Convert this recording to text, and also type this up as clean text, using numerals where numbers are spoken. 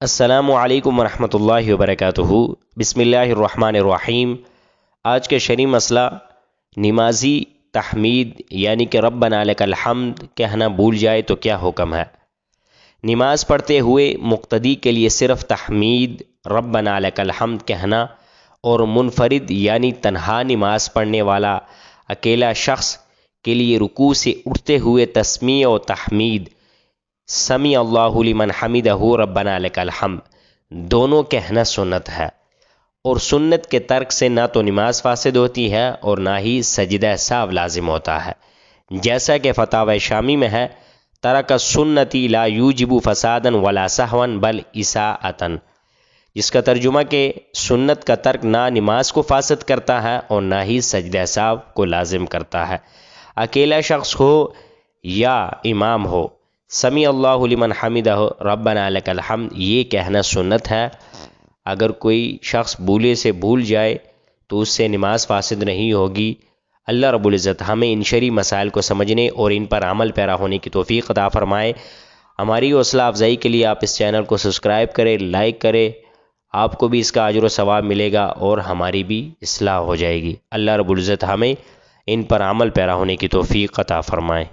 السلام علیکم ورحمۃ اللہ وبرکاتہ۔ بسم اللہ الرحمن الرحیم۔ آج کے شرعی مسئلہ نمازی تحمید یعنی کہ ربنا لک الحمد کہنا بھول جائے تو کیا حکم ہے؟ نماز پڑھتے ہوئے مقتدی کے لیے صرف تحمید ربنا لک الحمد کہنا اور منفرد یعنی تنہا نماز پڑھنے والا اکیلا شخص کے لیے رکوع سے اٹھتے ہوئے تسمیع و تحمید سمیع اللہ لمن حمدہ ربنا لک الحمد دونوں کہنا سنت ہے، اور سنت کے ترک سے نہ تو نماز فاسد ہوتی ہے اور نہ ہی سجدہ سہو لازم ہوتا ہے، جیسا کہ فتاوی شامی میں ہے ترک السنتی لا یوجب فسادا ولا سہوا بل اساءۃ، جس کا ترجمہ کہ سنت کا ترک نہ نماز کو فاسد کرتا ہے اور نہ ہی سجدہ سہو کو لازم کرتا ہے، اکیلا شخص ہو یا امام ہو۔ سمیع اللہ لمن حمدہ ربنا لک الحمد یہ کہنا سنت ہے۔ اگر کوئی شخص بھولے سے بھول جائے تو اس سے نماز فاسد نہیں ہوگی۔ اللہ رب العزت ہمیں ان شرعی مسائل کو سمجھنے اور ان پر عمل پیرا ہونے کی توفیق عطا فرمائے۔ ہماری حوصلہ افزائی کے لیے آپ اس چینل کو سبسکرائب کریں، لائک کریں، آپ کو بھی اس کا اجر و ثواب ملے گا اور ہماری بھی اصلاح ہو جائے گی۔ اللہ رب العزت ہمیں ان پر عمل پیرا ہونے کی توفیق عطا فرمائے۔